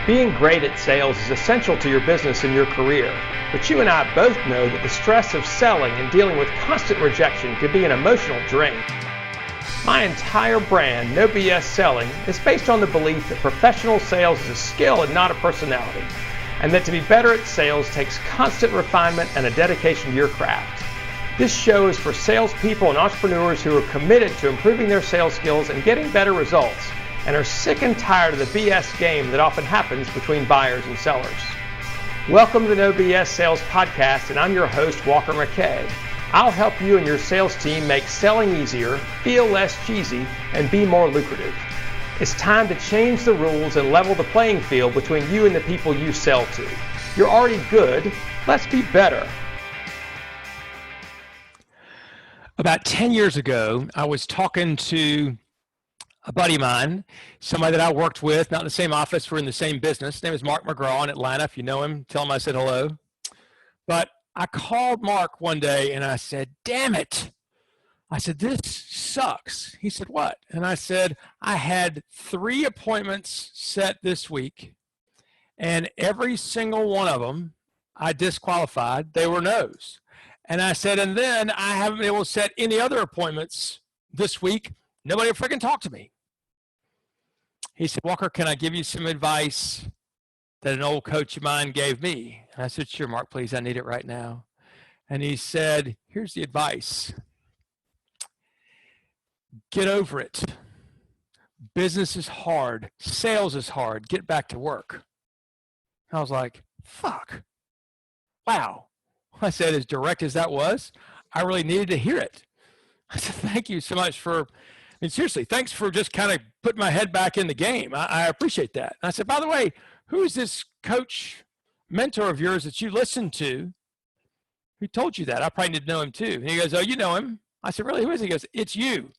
Being great at sales is essential to your business and your career, but you and I both know that the stress of selling and dealing with constant rejection can be an emotional drain. My entire brand, No BS Selling, is based on the belief that professional sales is a skill and not a personality, and that to be better at sales takes constant refinement and a dedication to your craft. This show is for salespeople and entrepreneurs who are committed to improving their sales skills and getting better results, and are sick and tired of the BS game that often happens between buyers and sellers. Welcome to the No BS Sales Podcast, and I'm your host, Walker McKay. I'll help you and your sales team make selling easier, feel less cheesy, and be more lucrative. It's time to change the rules and level the playing field between you and the people you sell to. You're already good. Let's be better. About 10 years ago, I was talking to a buddy of mine, somebody that I worked with, not in the same office, we're in the same business. His name is Mark McGraw in Atlanta. If you know him, tell him I said hello. But I called Mark one day and I said, damn it. I said, this sucks. He said, what? And I said, I had 3 appointments set this week, and every single one of them I disqualified. They were no's. And I said, and then I haven't been able to set any other appointments this week. Nobody will freaking talk to me. He said, Walker, can I give you some advice that an old coach of mine gave me? And I said, sure, Mark, please. I need it right now. And he said, here's the advice. Get over it. Business is hard. Sales is hard. Get back to work. I was like, fuck. Wow. I said, as direct as that was, I really needed to hear it. I said, thank you so much for, seriously, thanks for just kind of putting my head back in the game. I appreciate that. And I said, by the way, who is this coach, mentor of yours that you listened to? Who told you that? I probably need to know him too. And he goes, oh, you know him. I said, really, who is he? He goes, it's you.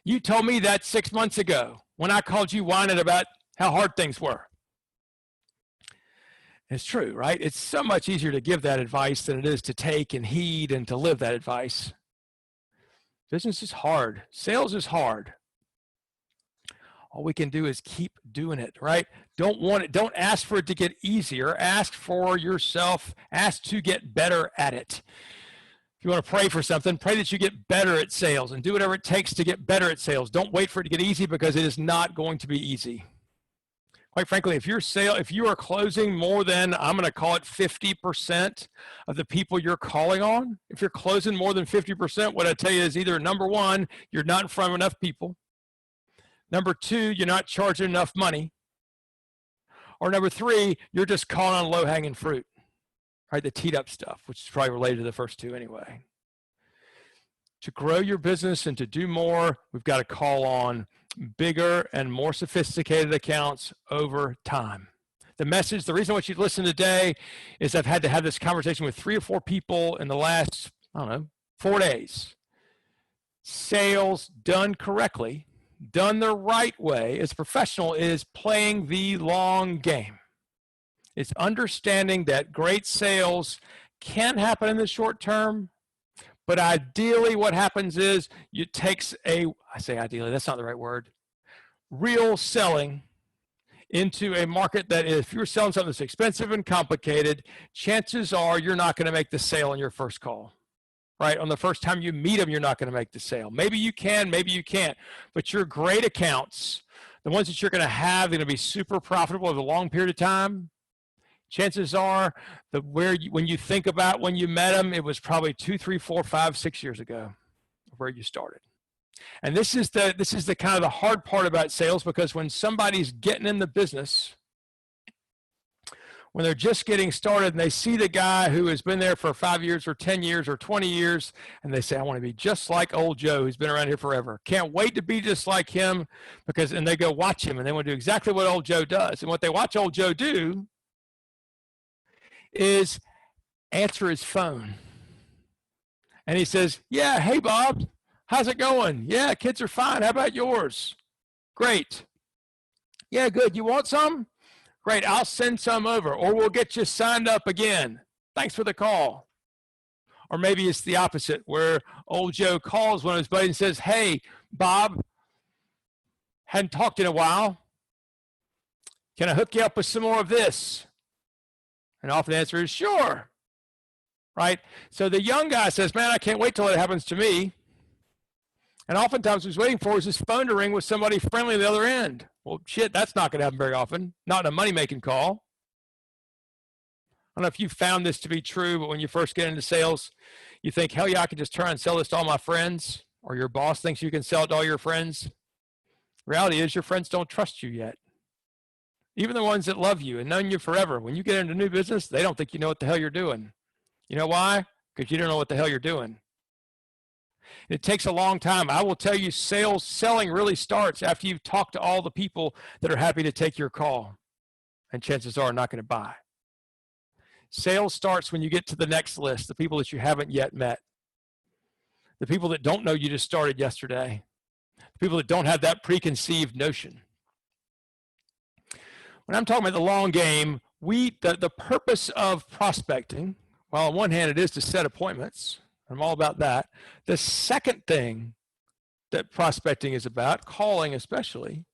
You told me that 6 months ago when I called you whining about how hard things were. It's true, right? It's so much easier to give that advice than it is to take and heed and to live that advice. Business is hard. Sales is hard. All we can do is keep doing it, right? Don't ask for it to get easier. Ask for yourself. Ask to get better at it. If you want to pray for something, pray that you get better at sales and do whatever it takes to get better at sales. Don't wait for it to get easy, because it is not going to be easy. Quite frankly, if you are closing more than, I'm going to call it 50% of the people you're calling on, if you're closing more than 50%, what I tell you is either number one, you're not in front of enough people. Number 2, you're not charging enough money. Or number 3, you're just calling on low-hanging fruit, right? The teed up stuff, which is probably related to the first 2 anyway. To grow your business and to do more, we've got to call on bigger and more sophisticated accounts over time. The reason I want you to listen today is I've had to have this conversation with 3 or 4 people in the last, 4 days. Sales done correctly, done the right way as a professional, is playing the long game. It's understanding that great sales can happen in the short term, but ideally what happens is it takes I say ideally, that's not the right word, real selling into a market that if you're selling something that's expensive and complicated, chances are you're not going to make the sale on your first call, right? On the first time you meet them, you're not going to make the sale. Maybe you can, maybe you can't, but your great accounts, the ones that you're going to have, they're going to be super profitable over a long period of time. Chances are when you think about when you met them, it was probably 2, 3, 4, 5, 6 years ago where you started. And this is the kind of the hard part about sales, because when somebody's getting in the business, when they're just getting started and they see the guy who has been there for 5 years or 10 years or 20 years, and they say, I want to be just like old Joe who's been around here forever. Can't wait to be just like him, and they go watch him and they want to do exactly what old Joe does. And what they watch old Joe do is answer his phone. And he says, yeah, hey, Bob, how's it going? Yeah, kids are fine. How about yours? Great. Yeah, good. You want some? Great. I'll send some over, or we'll get you signed up again. Thanks for the call. Or maybe it's the opposite, where old Joe calls one of his buddies and says, hey, Bob, hadn't talked in a while. Can I hook you up with some more of this? And often the answer is sure, right? So the young guy says, man, I can't wait till it happens to me. And oftentimes what he's waiting for is his phone to ring with somebody friendly on the other end. Well, shit, that's not going to happen very often, not in a money-making call. I don't know if you found this to be true, but when you first get into sales, you think, hell yeah, I can just try and sell this to all my friends, or your boss thinks you can sell it to all your friends. Reality is your friends don't trust you yet. Even the ones that love you and known you forever, when you get into new business, they don't think you know what the hell you're doing. You know why? Because you don't know what the hell you're doing. It takes a long time. I will tell you, selling really starts after you've talked to all the people that are happy to take your call, and chances are not going to buy. Sales starts when you get to the next list, the people that you haven't yet met, the people that don't know you just started yesterday, the people that don't have that preconceived notion. When I'm talking about the long game, the purpose of prospecting, well, on one hand, it is to set appointments. I'm all about that. The second thing that prospecting is about, calling especially,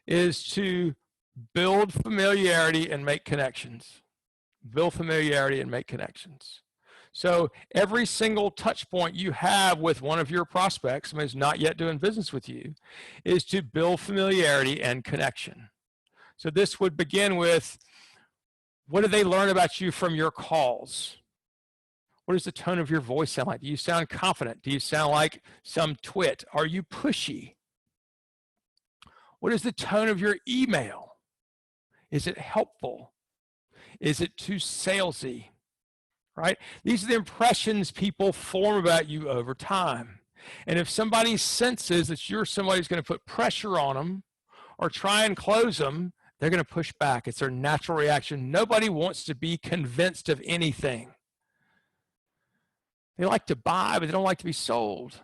is to build familiarity and make connections. Build familiarity and make connections. So every single touch point you have with one of your prospects, who's not yet doing business with you, is to build familiarity and connection. So this would begin with, what do they learn about you from your calls? What does the tone of your voice sound like? Do you sound confident? Do you sound like some twit? Are you pushy? What is the tone of your email? Is it helpful? Is it too salesy? Right? These are the impressions people form about you over time. And if somebody senses that you're somebody who's going to put pressure on them or try and close them, they're going to push back. It's their natural reaction. Nobody wants to be convinced of anything. They like to buy, but they don't like to be sold.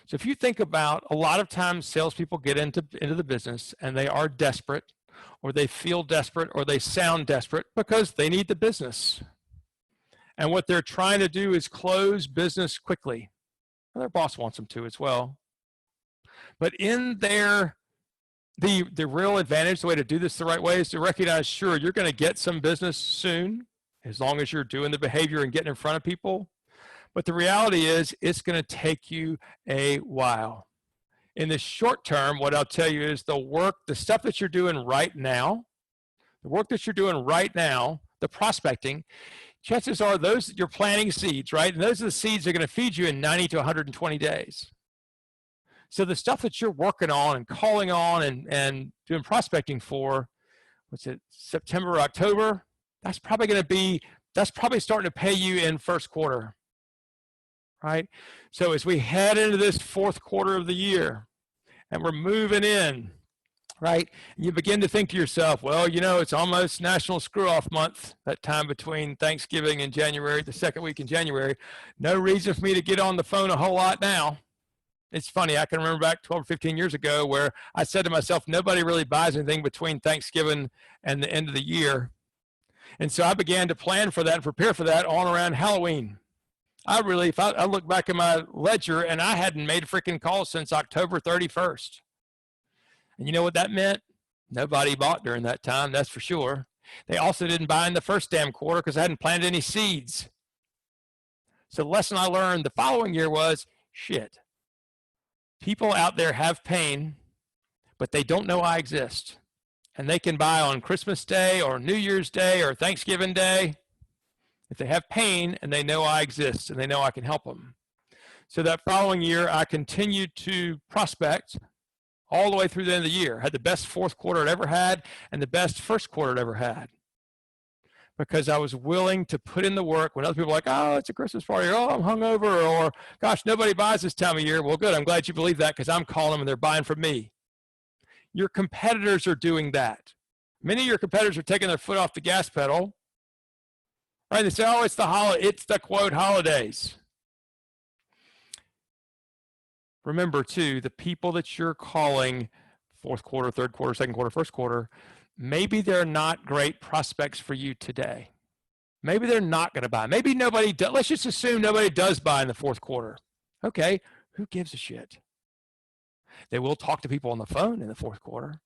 So if you think about, a lot of times salespeople get into the business and they are desperate, or they feel desperate, or they sound desperate because they need the business. And what they're trying to do is close business quickly. Well, their boss wants them to as well. But in the real advantage, the way to do this the right way is to recognize, sure, you're going to get some business soon, as long as you're doing the behavior and getting in front of people. But the reality is, it's going to take you a while. In the short term, what I'll tell you is the stuff that you're doing right now, the prospecting, chances are those you're planting seeds, right? And those are the seeds that are going to feed you in 90 to 120 days. So the stuff that you're working on and calling on and doing prospecting for, September, October, that's probably starting to pay you in first quarter, right? So as we head into this fourth quarter of the year and we're moving in, right? And you begin to think to yourself, well, it's almost National Screw-Off Month, that time between Thanksgiving and January, the second week in January. No reason for me to get on the phone a whole lot now. It's funny, I can remember back 12 or 15 years ago where I said to myself, nobody really buys anything between Thanksgiving and the end of the year. And so I began to plan for that and prepare for that on around Halloween. I look back at my ledger and I hadn't made a freaking call since October 31st. And you know what that meant? Nobody bought during that time, that's for sure. They also didn't buy in the first damn quarter because I hadn't planted any seeds. So the lesson I learned the following year was, shit. People out there have pain, but they don't know I exist. And they can buy on Christmas Day or New Year's Day or Thanksgiving Day if they have pain and they know I exist and they know I can help them. So that following year, I continued to prospect all the way through the end of the year. Had the best fourth quarter I'd ever had and the best first quarter I'd ever had. Because I was willing to put in the work when other people are like, oh, it's a Christmas party, or oh, I'm hungover, or gosh, nobody buys this time of year. Well, good, I'm glad you believe that because I'm calling them and they're buying from me. Your competitors are doing that. Many of your competitors are taking their foot off the gas pedal. Right? They say, oh, it's the quote holidays. Remember too, the people that you're calling fourth quarter, third quarter, second quarter, first quarter, maybe they're not great prospects for you today. Maybe they're not going to buy. Maybe nobody does. Let's just assume nobody does buy in the fourth quarter. Okay, who gives a shit? They will talk to people on the phone in the fourth quarter.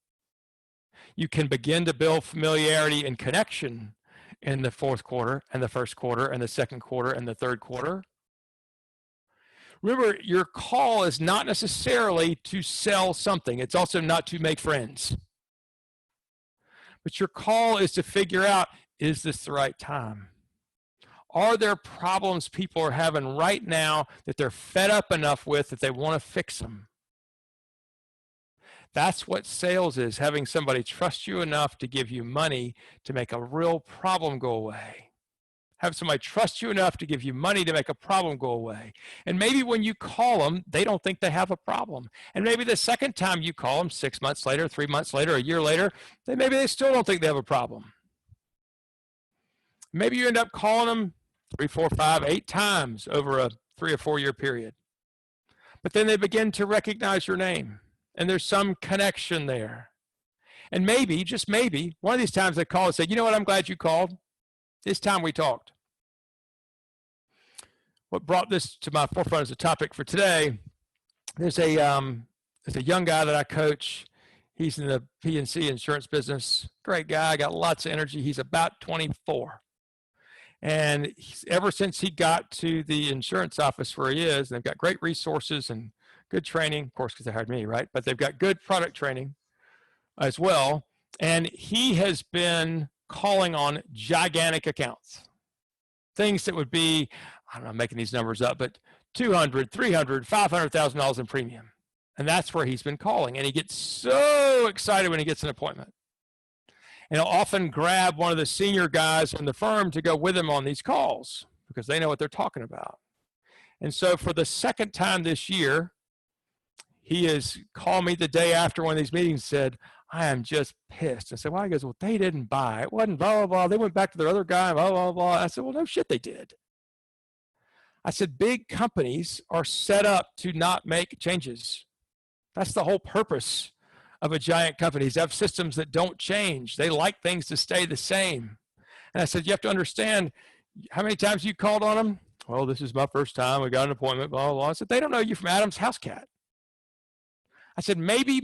You can begin to build familiarity and connection in the fourth quarter and the first quarter and the second quarter and the third quarter. Remember, your call is not necessarily to sell something. It's also not to make friends. But your call is to figure out, is this the right time? Are there problems people are having right now that they're fed up enough with that they want to fix them? That's what sales is, having somebody trust you enough to give you money to make a real problem go away. Have somebody trust you enough to give you money to make a problem go away. And maybe when you call them, they don't think they have a problem. And maybe the second time you call them, 6 months later, 3 months later, a year later, maybe they still don't think they have a problem. Maybe you end up calling them 3, 4, 5, 8 times over a 3 or 4 year period. But then they begin to recognize your name, and there's some connection there. And maybe, just maybe, one of these times they call and say, you know what, I'm glad you called. This time we talked. What brought this to my forefront as a topic for today, there's a young guy that I coach. He's in the P&C insurance business. Great guy, got lots of energy. He's about 24. And ever since he got to the insurance office where he is, they've got great resources and good training, of course, because they hired me, right? But they've got good product training as well. And he has been calling on gigantic accounts, things that would be, I don't know, I'm making these numbers up, but $200,000, $300,000, $500,000 in premium. And that's where he's been calling. And he gets so excited when he gets an appointment. And he'll often grab one of the senior guys in the firm to go with him on these calls because they know what they're talking about. And so for the second time this year, he has called me the day after one of these meetings and said, I am just pissed. I said, why? He goes, well, they didn't buy. It wasn't blah, blah, blah. They went back to their other guy, blah, blah, blah. I said, well, no shit, they did. I said, big companies are set up to not make changes. That's the whole purpose of a giant company. They have systems that don't change. They like things to stay the same. And I said, you have to understand, how many times you called on them? Well, this is my first time. We got an appointment, blah, blah, blah. I said, they don't know you from Adam's house cat. I said, maybe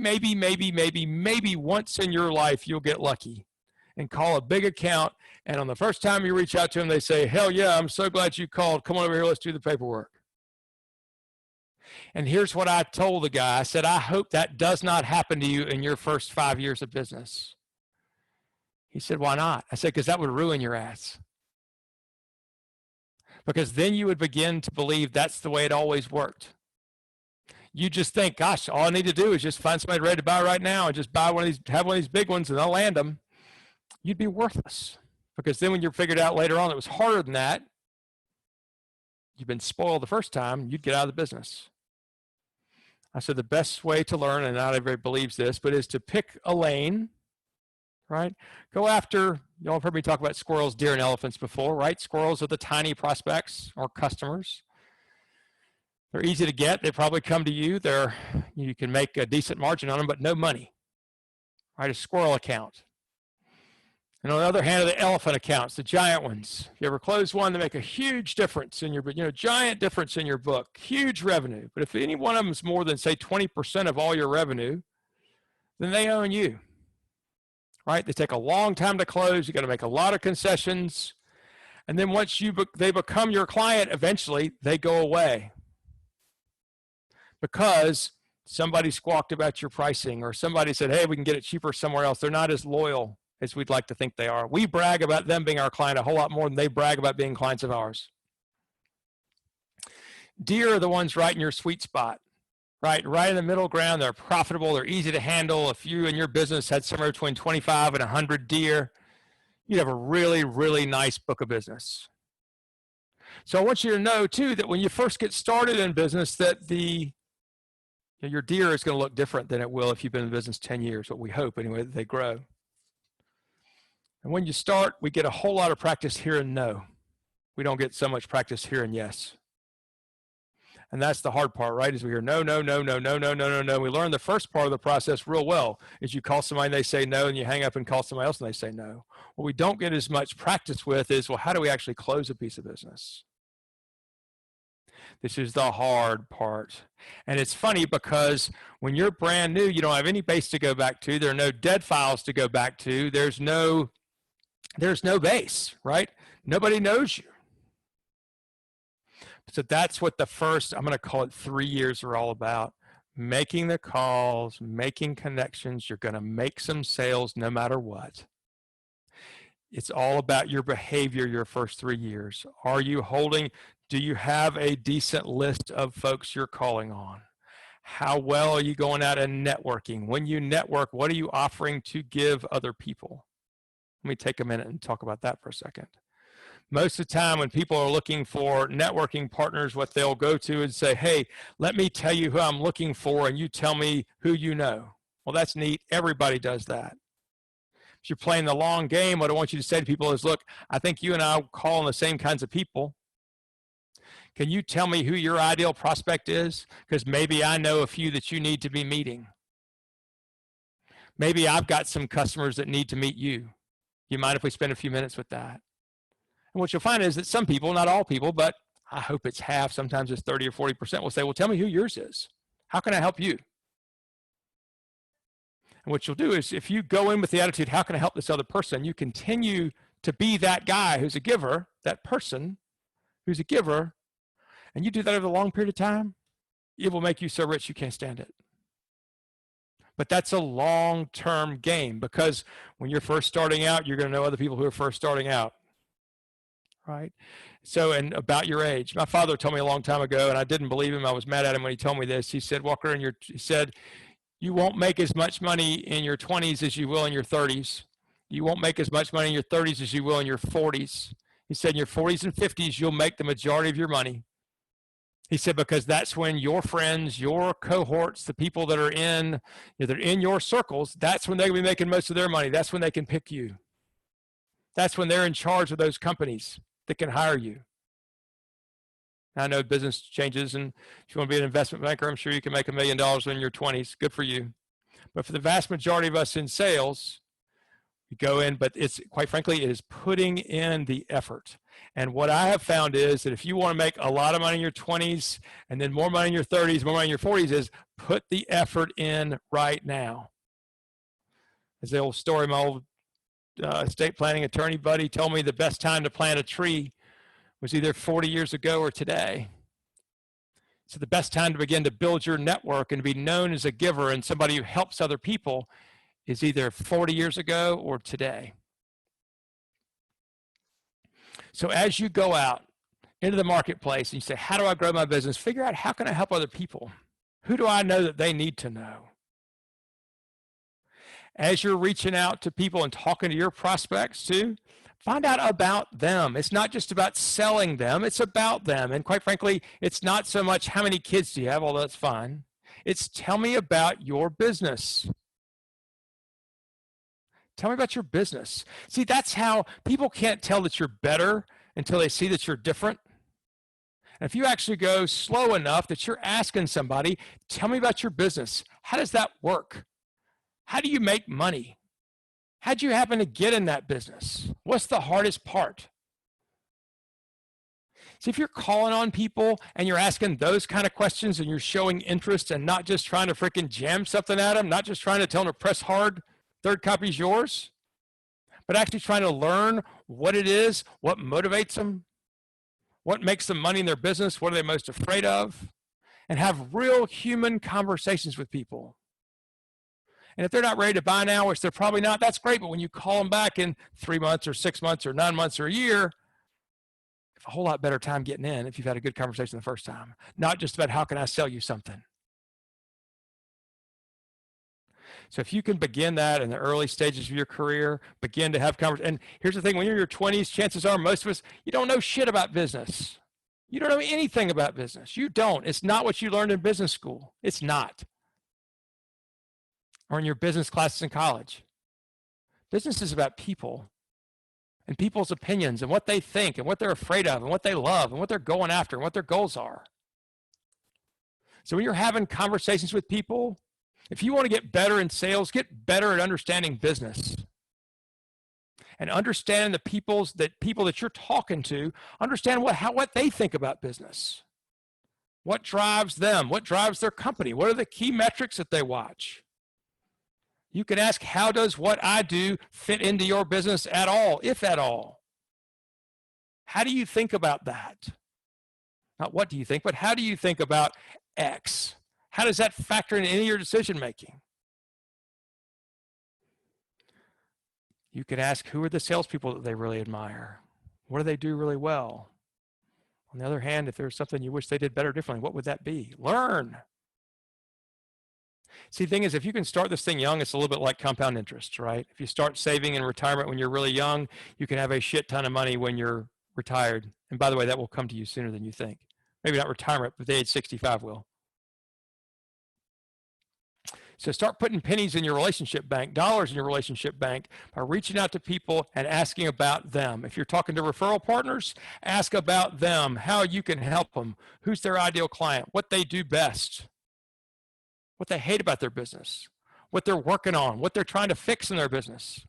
once in your life you'll get lucky and call a big account. And on the first time you reach out to them, they say, hell yeah, I'm so glad you called. Come on over here, let's do the paperwork. And here's what I told the guy. I said, I hope that does not happen to you in your first 5 years of business. He said, why not? I said, because that would ruin your ass. Because then you would begin to believe that's the way it always worked. You just think, gosh, all I need to do is just find somebody ready to buy right now and just buy one of these, have one of these big ones and I'll land them. You'd be worthless. Because then when you're figured out later on it was harder than that, you've been spoiled the first time, you'd get out of the business. I said the best way to learn, and not everybody believes this, but is to pick a lane, right? Go after, y'all have heard me talk about squirrels, deer, and elephants before, right? Squirrels are the tiny prospects or customers. They're easy to get. They probably come to you. You can make a decent margin on them, but no money, right? A squirrel account. And on the other hand, the elephant accounts, the giant ones. If you ever close one, they make a huge difference in your, giant difference in your book, huge revenue. But if any one of them is more than, say, 20% of all your revenue, then they own you, right? They take a long time to close. You got to make a lot of concessions. And then once they become your client, eventually they go away. Because somebody squawked about your pricing or somebody said, hey, we can get it cheaper somewhere else. They're not as loyal as we'd like to think they are. We brag about them being our client a whole lot more than they brag about being clients of ours. Deer are the ones right in your sweet spot, right in the middle ground. They're profitable. They're easy to handle. If you in your business had somewhere between 25 and 100 deer, you'd have a really, really nice book of business. So I want you to know, too, that when you first get started in business, that your deer is going to look different than it will if you've been in business 10 years, what we hope anyway, that they grow. And when you start, we get a whole lot of practice here and no. We don't get so much practice here and yes. And that's the hard part, right? Is we hear no, no, no, no, no, no, no, no, no. We learn the first part of the process real well. Is you call somebody and they say no, and you hang up and call somebody else and they say no. What we don't get as much practice with is, well, how do we actually close a piece of business? This is the hard part. And it's funny because when you're brand new, you don't have any base to go back to. There are no dead files to go back to. There's no base, right? Nobody knows you. So that's what the first, I'm going to call it 3 years, are all about. Making the calls, making connections. You're going to make some sales no matter what. It's all about your behavior your first 3 years. Do you have a decent list of folks you're calling on? How well are you going out and networking? When you network, what are you offering to give other people? Let me take a minute and talk about that for a second. Most of the time when people are looking for networking partners, what they'll go to is say, hey, let me tell you who I'm looking for and you tell me who you know. Well, that's neat. Everybody does that. If you're playing the long game, what I want you to say to people is, look, I think you and I call on the same kinds of people. Can you tell me who your ideal prospect is? Because maybe I know a few that you need to be meeting. Maybe I've got some customers that need to meet you. You mind if we spend a few minutes with that? And what you'll find is that some people, not all people, but I hope it's half, sometimes it's 30 or 40%, will say, well, tell me who yours is. How can I help you? And what you'll do is, if you go in with the attitude, how can I help this other person? You continue to be that guy who's a giver, that person who's a giver, and you do that over a long period of time, it will make you so rich you can't stand it. But that's a long-term game, because when you're first starting out, you're going to know other people who are first starting out, right? So, and about your age. My father told me a long time ago, and I didn't believe him. I was mad at him when he told me this. He said, Walker, he said, you won't make as much money in your 20s as you will in your 30s. You won't make as much money in your 30s as you will in your 40s. He said, in your 40s and 50s, you'll make the majority of your money. He said, because that's when your friends, your cohorts, the people that are in your circles, that's when they're going to be making most of their money. That's when they can pick you. That's when they're in charge of those companies that can hire you. I know business changes, and if you want to be an investment banker, I'm sure you can make $1 million in your 20s. Good for you. But for the vast majority of us in sales, we go in, but it's, quite frankly, it is putting in the effort. And what I have found is that if you want to make a lot of money in your 20s and then more money in your 30s, more money in your 40s, is put the effort in right now. As the old story, my old estate planning attorney buddy told me the best time to plant a tree was either 40 years ago or today. So the best time to begin to build your network and be known as a giver and somebody who helps other people is either 40 years ago or today. So as you go out into the marketplace and you say, how do I grow my business? Figure out, how can I help other people? Who do I know that they need to know? As you're reaching out to people and talking to your prospects too, find out about them. It's not just about selling them, it's about them. And quite frankly, it's not so much how many kids do you have, although that's fine. It's tell me about your business. Tell me about your business. See, that's how people can't tell that you're better until they see that you're different. And if you actually go slow enough that you're asking somebody, tell me about your business. How does that work? How do you make money? How'd you happen to get in that business? What's the hardest part? See, if you're calling on people and you're asking those kind of questions and you're showing interest and not just trying to freaking jam something at them, not just trying to tell them to press hard, third copy's yours, but actually trying to learn what it is, what motivates them, what makes them money in their business, what are they most afraid of, and have real human conversations with people. And if they're not ready to buy now, which they're probably not, that's great. But when you call them back in 3 months or 6 months or 9 months or a year, you have a whole lot better time getting in if you've had a good conversation the first time. Not just about how can I sell you something. So if you can begin that in the early stages of your career, begin to have conversations. And here's the thing, when you're in your 20s, chances are most of us, you don't know shit about business. You don't know anything about business. You don't. It's not what you learned in business school. It's not. Or in your business classes in college. Business is about people and people's opinions and what they think and what they're afraid of and what they love and what they're going after and what their goals are. So when you're having conversations with people, if you want to get better in sales, get better at understanding business. And understand the people that you're talking to, understand what they think about business. What drives them? What drives their company? What are the key metrics that they watch? You can ask, how does what I do fit into your business at all, if at all? How do you think about that? Not what do you think, but how do you think about X? How does that factor in any of your decision making? You could ask, who are the salespeople that they really admire? What do they do really well? On the other hand, if there's something you wish they did better differently, what would that be? Learn. See, the thing is, if you can start this thing young, it's a little bit like compound interest, right? If you start saving in retirement when you're really young, you can have a shit ton of money when you're retired. And by the way, that will come to you sooner than you think. Maybe not retirement, but the age 65 will. So start putting pennies in your relationship bank, dollars in your relationship bank by reaching out to people and asking about them. If you're talking to referral partners, ask about them, how you can help them, who's their ideal client, what they do best, what they hate about their business, what they're working on, what they're trying to fix in their business,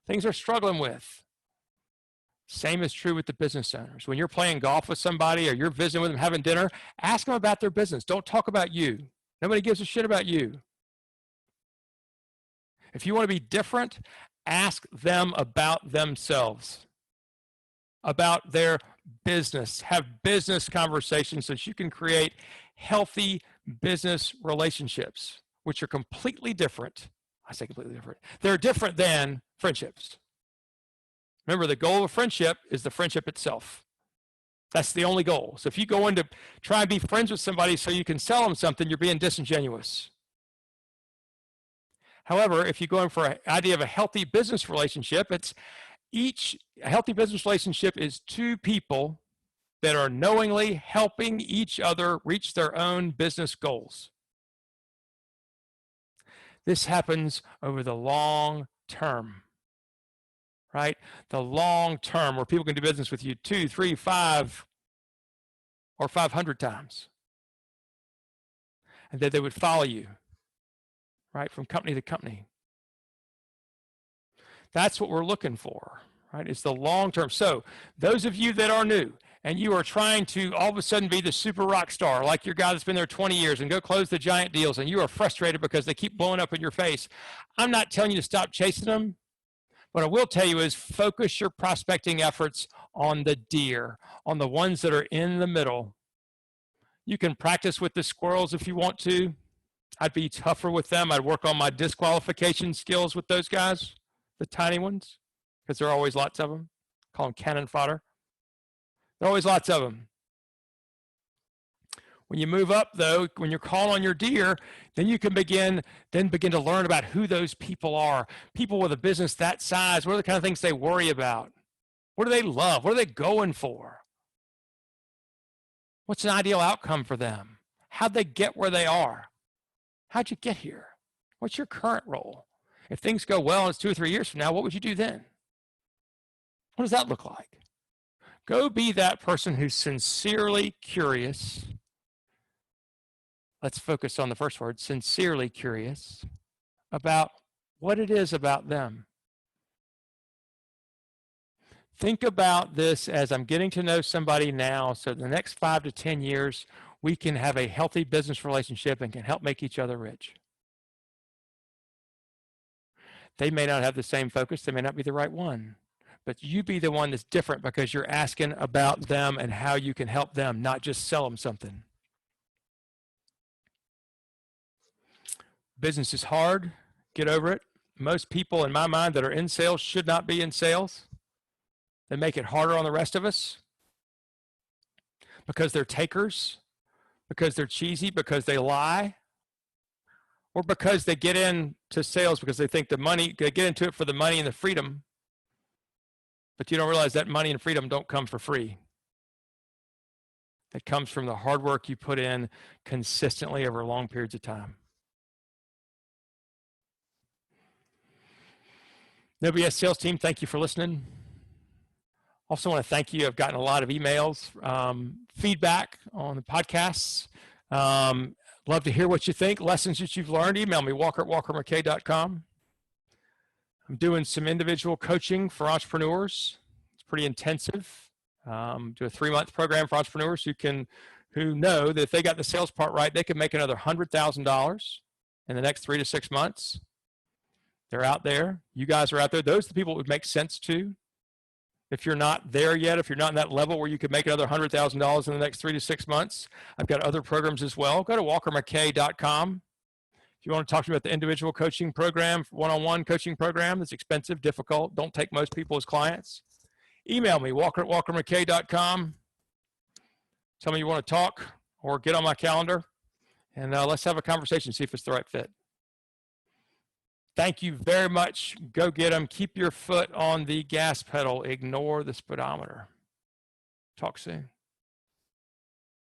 things they're struggling with. Same is true with the business owners. When you're playing golf with somebody or you're visiting with them, having dinner, ask them about their business. Don't talk about you. Nobody gives a shit about you. If you want to be different, ask them about themselves, about their business. Have business conversations so that you can create healthy business relationships, which are completely different. I say completely different. They're different than friendships. Remember, the goal of a friendship is the friendship itself. That's the only goal. So if you go in to try and be friends with somebody so you can sell them something, you're being disingenuous. However, if you go in for an idea of a healthy business relationship, a healthy business relationship is two people that are knowingly helping each other reach their own business goals. This happens over the long term, right? The long term, where people can do business with you 2, 3, 5, or 500 times. And that they would follow you, right, from company to company. That's what we're looking for, right? It's the long term. So those of you that are new and you are trying to all of a sudden be the super rock star, like your guy that's been there 20 years and go close the giant deals, and you are frustrated because they keep blowing up in your face, I'm not telling you to stop chasing them. What I will tell you is focus your prospecting efforts on the deer, on the ones that are in the middle. You can practice with the squirrels if you want to. I'd be tougher with them. I'd work on my disqualification skills with those guys, the tiny ones, because there are always lots of them. Call them cannon fodder. There are always lots of them. When you move up, though, when you're calling on your deer, then you can begin to learn about who those people are. People with a business that size, what are the kind of things they worry about? What do they love? What are they going for? What's an ideal outcome for them? How'd they get where they are? How'd you get here? What's your current role? If things go well and it's 2 or 3 years from now, what would you do then? What does that look like? Go be that person who's sincerely curious. Let's focus on the first word, sincerely curious about what it is about them. Think about this as I'm getting to know somebody now, so the next 5 to 10 years, we can have a healthy business relationship and can help make each other rich. They may not have the same focus. They may not be the right one. But you be the one that's different because you're asking about them and how you can help them, not just sell them something. Business is hard. Get over it. Most people, in my mind, that are in sales should not be in sales. They make it harder on the rest of us because they're takers, because they're cheesy, because they lie, or because they get into sales because they think they get into it for the money and the freedom, but you don't realize that money and freedom don't come for free. It comes from the hard work you put in consistently over long periods of time. No BS Sales Team, thank you for listening. Also want to thank you. I've gotten a lot of emails, feedback on the podcasts. Love to hear what you think, lessons that you've learned. Email me, walker@walkermckay.com. I'm doing some individual coaching for entrepreneurs. It's pretty intensive. Do a 3-month program for entrepreneurs who who know that if they got the sales part right, they could make another $100,000 in the next 3 to 6 months. They're out there. You guys are out there. Those are the people it would make sense to. If you're not there yet, if you're not in that level where you could make another $100,000 in the next 3 to 6 months, I've got other programs as well. Go to walkermckay.com. If you want to talk to me about the individual coaching program, one-on-one coaching program that's expensive, difficult, don't take most people as clients, email me, walker@walkermckay.com. Tell me you want to talk or get on my calendar, and let's have a conversation, see if it's the right fit. Thank you very much. Go get them. Keep your foot on the gas pedal. Ignore the speedometer. Talk soon.